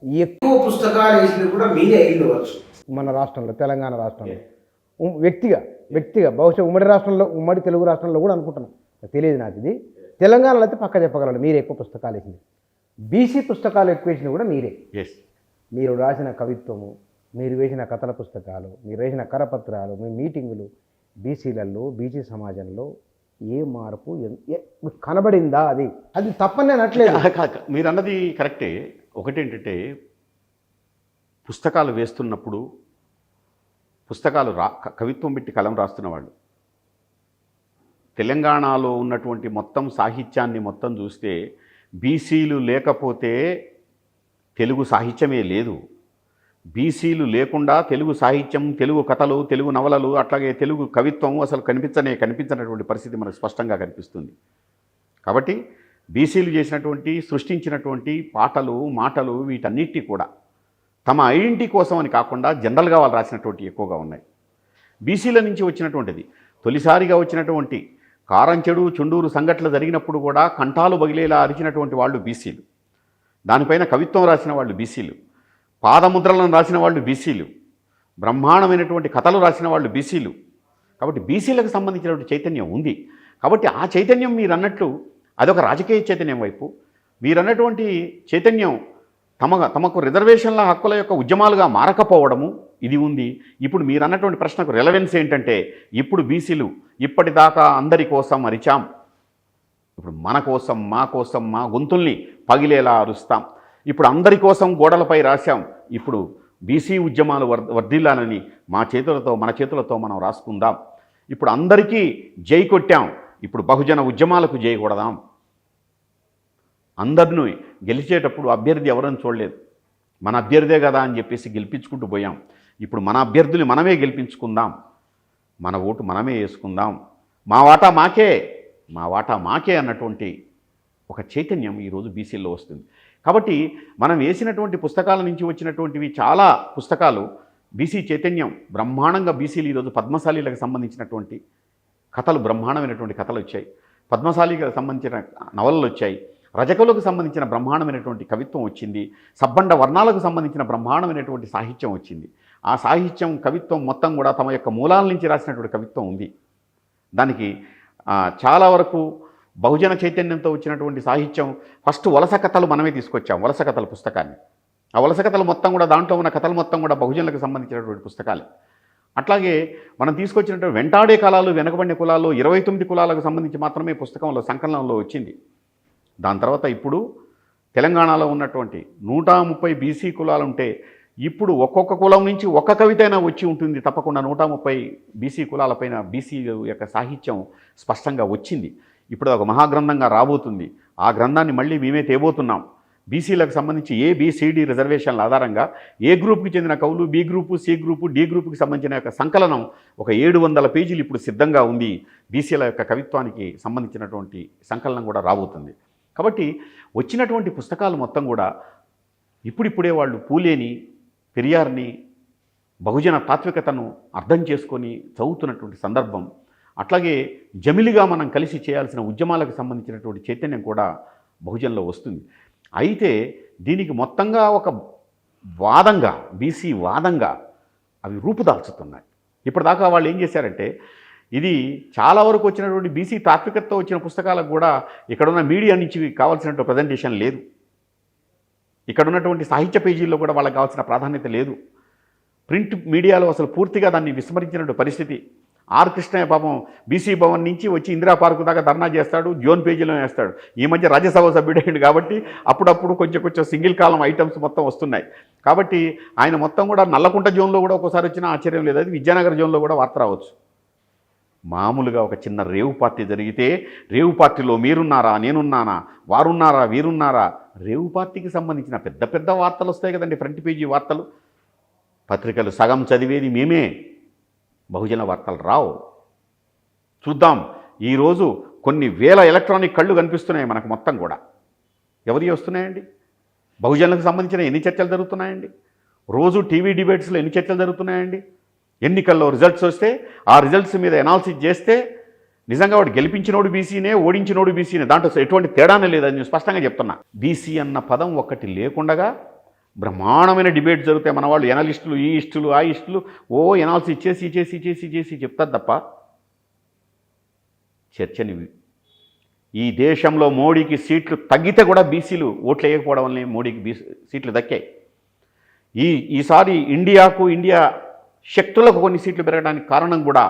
ఎక్కువ పుస్తకాలు వేసినవి కూడా మీరే అయ్యిండవచ్చు మన రాష్ట్రంలో, తెలంగాణ రాష్ట్రంలో వ్యక్తిగా బహుశా ఉమ్మడి తెలుగు రాష్ట్రంలో కూడా అనుకుంటున్నాం, తెలియదు నాకు. ఇది తెలంగాణలో అయితే పక్క చెప్పగలరు, మీరే ఎక్కువ పుస్తకాలు వేసింది. బీసీ పుస్తకాలు ఎక్కువ వేసినవి కూడా మీరే. మీరు రాసిన కవిత్వము, మీరు వేసిన కథల పుస్తకాలు, మీరు వేసిన కరపత్రాలు, మీ మీటింగులు, బీసీలలో, బీసీ సమాజంలో ఏ మార్పు కనబడిందా? అది తప్పని నేను అనట్లేదు. మీరు అన్నది కరెక్టే. ఒకటేంటంటే, పుస్తకాలు వేస్తున్నప్పుడు పుస్తకాలు కవిత్వం పెట్టి కలం రాస్తున్న వాళ్ళు తెలంగాణలో ఉన్నటువంటి మొత్తం సాహిత్యాన్ని మొత్తం చూస్తే బీసీలు లేకపోతే తెలుగు సాహిత్యమే లేదు. బీసీలు లేకుండా తెలుగు సాహిత్యం, తెలుగు కథలు, తెలుగు నవలలు, అట్లాగే తెలుగు కవిత్వం అసలు కనిపించినటువంటి పరిస్థితి మనకు స్పష్టంగా కనిపిస్తుంది. కాబట్టి బీసీలు చేసినటువంటి, సృష్టించినటువంటి పాటలు, మాటలు వీటన్నిటి కూడా తమ ఐడెంటిటీ కోసం అని కాకుండా జనరల్గా వాళ్ళు రాసినటువంటి ఎక్కువగా ఉన్నాయి. బీసీల నుంచి వచ్చినటువంటిది తొలిసారిగా వచ్చినటువంటి కారంచెడు, చుండూరు సంఘటనలు జరిగినప్పుడు కూడా కంఠాలు బగిలేలా అరిచినటువంటి వాళ్ళు బీసీలు. దానిపైన కవిత్వం రాసిన వాళ్ళు బీసీలు, పాదముద్రలను రాసిన వాళ్ళు బీసీలు, బ్రహ్మాండమైనటువంటి కథలు రాసిన వాళ్ళు బీసీలు. కాబట్టి బీసీలకు సంబంధించినటువంటి చైతన్యం ఉంది. కాబట్టి ఆ చైతన్యం మీరన్నట్లు అదొక రాజకీయ చైతన్యం వైపు, మీరన్నటువంటి చైతన్యం తమకు రిజర్వేషన్ల హక్కుల యొక్క ఉద్యమాలుగా మారకపోవడము ఇది ఉంది. ఇప్పుడు మీరు అన్నటువంటి ప్రశ్నకు రెలవెన్స్ ఏంటంటే, ఇప్పుడు బీసీలు ఇప్పటిదాకా అందరి కోసం అరిచాం, ఇప్పుడు మన కోసం, మా గొంతుల్ని పగిలేలా అరుస్తాం. ఇప్పుడు అందరి కోసం గోడలపై రాశాం, ఇప్పుడు బీసీ ఉద్యమాలు వర్ధిల్లాలని మన చేతులతో మనం రాసుకుందాం. ఇప్పుడు అందరికీ జై కొట్టాం, ఇప్పుడు బహుజన ఉద్యమాలకు జై కొడదాం. అందరినీ గెలిచేటప్పుడు అభ్యర్థి ఎవరని చూడలేదు, మన అభ్యర్థే కదా అని చెప్పేసి గెలిపించుకుంటూ పోయాం. ఇప్పుడు మన అభ్యర్థులు మనమే గెలిపించుకుందాం, మన ఓటు మనమే వేసుకుందాం, మా వాటా మాకే అన్నటువంటి ఒక చైతన్యం ఈరోజు బీసీల్లో వస్తుంది. కాబట్టి మనం వేసినటువంటి పుస్తకాల నుంచి వచ్చినటువంటివి చాలా పుస్తకాలు బీసీ చైతన్యం బ్రహ్మాండంగా, బీసీలు ఈరోజు పద్మశాలీలకు సంబంధించినటువంటి కథలు, బ్రహ్మాండమైనటువంటి కథలు వచ్చాయి, పద్మశాలీలకు సంబంధించిన నవలలు వచ్చాయి, రజకులకు సంబంధించిన బ్రహ్మాండమైనటువంటి కవిత్వం వచ్చింది, సబ్బండ వర్ణాలకు సంబంధించిన బ్రహ్మాండమైనటువంటి సాహిత్యం వచ్చింది. ఆ సాహిత్యం, కవిత్వం మొత్తం కూడా తమ యొక్క మూలాల నుంచి రాసినటువంటి కవిత్వం ఉంది. దానికి చాలా వరకు బహుజన చైతన్యంతో వచ్చినటువంటి సాహిత్యం. ఫస్ట్ వలస కథలు మనమే తీసుకొచ్చాం, వలస కథల పుస్తకాన్ని. ఆ వలస కథలు మొత్తం కూడా, దాంట్లో ఉన్న కథలు మొత్తం కూడా బహుజనులకు సంబంధించినటువంటి పుస్తకాలే. అట్లాగే మనం తీసుకొచ్చినటువంటి వెంటాడే కాలాలు, వెనకబడిన కులాలు, 29 కులాలకు సంబంధించి మాత్రమే పుస్తకంలో, సంకలనంలో వచ్చింది. దాని తర్వాత ఇప్పుడు తెలంగాణలో ఉన్నటువంటి 130 బీసీ కులాలు ఉంటే ఇప్పుడు ఒక్కొక్క కులం నుంచి ఒక్క కవిత అయినా వచ్చి ఉంటుంది. తప్పకుండా 130 బీసీ కులాలపైన బీసీ యొక్క సాహిత్యం స్పష్టంగా వచ్చింది. ఇప్పుడు ఒక మహాగ్రంథంగా రాబోతుంది. ఆ గ్రంథాన్ని మళ్ళీ మేమే తేబోతున్నాం. బీసీలకు సంబంధించి ABCD రిజర్వేషన్ల ఆధారంగా ఏ గ్రూప్కి చెందిన కవులు, B group, C group, D గ్రూపుకి సంబంధించిన యొక్క సంకలనం ఒక 700 పేజీలు ఇప్పుడు సిద్ధంగా ఉంది. బీసీల యొక్క కవిత్వానికి సంబంధించినటువంటి సంకలనం కూడా రాబోతుంది. కాబట్టి వచ్చినటువంటి పుస్తకాలు మొత్తం కూడా ఇప్పుడిప్పుడే వాళ్ళు పూలేని, పెరియార్ని, బహుజన తాత్వికతను అర్థం చేసుకొని చదువుతున్నటువంటి సందర్భం. అట్లాగే జమిలిగా మనం కలిసి చేయాల్సిన ఉద్యమాలకు సంబంధించినటువంటి చైతన్యం కూడా బహుజనంలో వస్తుంది. అయితే దీనికి మొత్తంగా ఒక వాదంగా, బీసీ వాదంగా అవి రూపుదాల్చుతున్నాయి. ఇప్పటిదాకా వాళ్ళు ఏం చేశారంటే, ఇది చాలా వరకు వచ్చినటువంటి బీసీ తాత్వికతతో వచ్చిన పుస్తకాలకు కూడా ఇక్కడున్న మీడియా నుంచి కావాల్సినటువంటి ప్రజెంటేషన్ లేదు. ఇక్కడ ఉన్నటువంటి సాహిత్య పేజీల్లో కూడా వాళ్ళకి కావాల్సిన ప్రాధాన్యత లేదు. ప్రింట్ మీడియాలో అసలు పూర్తిగా దాన్ని విస్మరించినటువంటి పరిస్థితి. ఆర్ కృష్ణయ్య పాపం బీసీ భవన్ నుంచి వచ్చి ఇందిరా పార్కు దాకా ధర్నా చేస్తాడు, జోన్ పేజీలో వేస్తాడు. ఈ మధ్య రాజ్యసభ సభ్యుడైంది కాబట్టి అప్పుడప్పుడు కొంచెం సింగిల్ కాలం ఐటమ్స్ మొత్తం వస్తున్నాయి. కాబట్టి ఆయన మొత్తం కూడా నల్లకుంట జోన్లో కూడా ఒక్కోసారి వచ్చినా ఆశ్చర్యం లేదు. అది విద్యానగర్ జోన్లో కూడా వార్త రావచ్చు. మామూలుగా ఒక చిన్న రేవు పార్టీ జరిగితే, రేవు పార్టీలో మీరున్నారా, నేనున్నానా, వారున్నారా, వీరున్నారా, రేవు పార్టీకి సంబంధించిన పెద్ద వార్తలు వస్తాయి కదండి, ఫ్రంట్ పేజీ వార్తలు. పత్రికలు సగం చదివేది మేమే, బహుజన వార్తలు రావు. చూద్దాం, ఈరోజు కొన్ని వేల ఎలక్ట్రానిక్ కళ్ళు కనిపిస్తున్నాయి మనకు మొత్తం కూడా. ఎవరి వస్తున్నాయండి? బహుజనులకు సంబంధించిన ఎన్ని చర్చలు జరుగుతున్నాయండి? రోజు టీవీ డిబేట్స్లో ఎన్ని చర్చలు జరుగుతున్నాయండి? ఎన్నికల్లో రిజల్ట్స్ వస్తే ఆ రిజల్ట్స్ మీద అనాలిసిస్ చేస్తే నిజంగా వాడు గెలిపించినోడు బీసీనే, ఓడించినోడు బీసీనే, దాంట్లో ఎటువంటి తేడానే లేదని స్పష్టంగా చెప్తున్నా. బీసీ అన్న పదం ఒక్కటి లేకుండగా బ్రహ్మాండమైన డిబేట్ జరుగుతాయి. మన వాళ్ళు ఎనలిస్టులు, ఈ ఇస్టులు, ఆ ఇస్టులు ఎనాలిసిస్ చేసి చెప్తారు తప్ప చర్చని. ఈ దేశంలో మోడీకి సీట్లు తగ్గితే కూడా బీసీలు ఓట్లు వేయకపోవడం వల్లనే మోడీకి సీట్లు దక్కాయి. ఈసారి ఇండియా శక్తులకు కొన్ని సీట్లు పెరగడానికి కారణం కూడా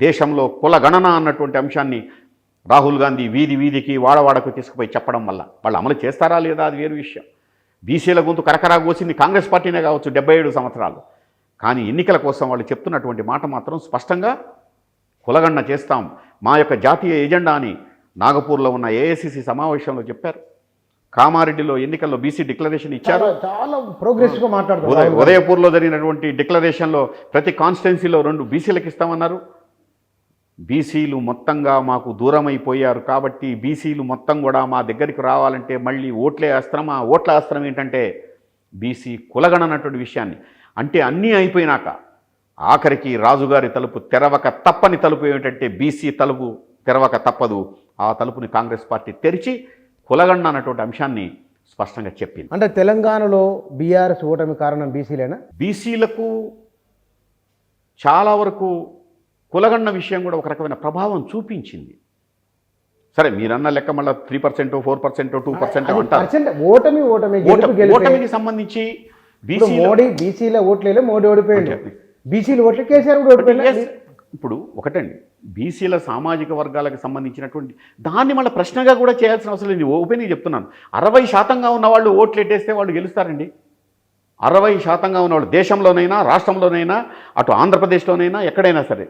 దేశంలో కుల గణన అన్నటువంటి అంశాన్ని రాహుల్ గాంధీ వీధికి వాడవాడకు తీసుకుపోయి చెప్పడం వల్ల. వాళ్ళు అమలు చేస్తారా లేదా అది వేరు విషయం. బీసీల గొంతు కరకరా కోసింది కాంగ్రెస్ పార్టీనే కావచ్చు 77 సంవత్సరాలు. కానీ ఎన్నికల కోసం వాళ్ళు చెప్తున్నటువంటి మాట మాత్రం స్పష్టంగా కులగణన చేస్తాం, మా యొక్క జాతీయ ఎజెండా అని నాగపూర్లో ఉన్న ఏఐసిసి సమావేశంలో చెప్పారు. కామారెడ్డిలో ఎన్నికల్లో బీసీ డిక్లరేషన్ ఇచ్చారు. చాలా ప్రోగ్రెసివ్గా మాట్లాడుతున్నారు. ఉదయపూర్లో జరిగినటువంటి డిక్లరేషన్లో ప్రతి కాన్స్టిట్యున్సీలో 2 బీసీలకు ఇస్తామన్నారు. బీసీలు మొత్తంగా మాకు దూరం అయిపోయారు కాబట్టి బీసీలు మొత్తం కూడా మా దగ్గరికి రావాలంటే మళ్ళీ ఓట్లే అస్త్రం. ఆ ఓట్ల అస్త్రం ఏంటంటే బీసీ కులగణనటువంటి విషయాన్ని. అంటే అన్నీ అయిపోయినాక ఆఖరికి రాజుగారి తలుపు తెరవక తప్పని తలుపు ఏమిటంటే బీసీ తలుపు తెరవక తప్పదు. ఆ తలుపుని కాంగ్రెస్ పార్టీ తెరిచి కులగణన అన్నటువంటి అంశాన్ని స్పష్టంగా చెప్పింది. అంటే తెలంగాణలో బీఆర్ఎస్ ఓటమి కారణం బీసీలేనా? బీసీలకు చాలా వరకు కులగణన విషయం కూడా ఒక రకమైన ప్రభావం చూపించింది. సరే మీరన్న లెక్క మళ్ళీ 3%, 4%, 2% అంటారు. ఓటమికి సంబంధించి మోడీ బీసీల ఓట్లేలే, మోడీ ఓడిపోయాడు. బీసీల ఓట్లు కేసీఆర్ కూడా ఓడిపోయాడు. ఇప్పుడు ఒకటండి, బీసీల సామాజిక వర్గాలకు సంబంధించినటువంటి దాన్ని మళ్ళీ ప్రశ్నగా కూడా చేయాల్సిన అవసరం లేదు. ఓపెన్గా చెప్తున్నాను, 60% ఉన్న వాళ్ళు ఓట్లు ఎట్టేస్తే వాళ్ళు గెలుస్తారండి. 60% ఉన్నవాళ్ళు దేశంలోనైనా రాష్ట్రంలోనైనా అటు ఆంధ్రప్రదేశ్లోనైనా ఎక్కడైనా సరే.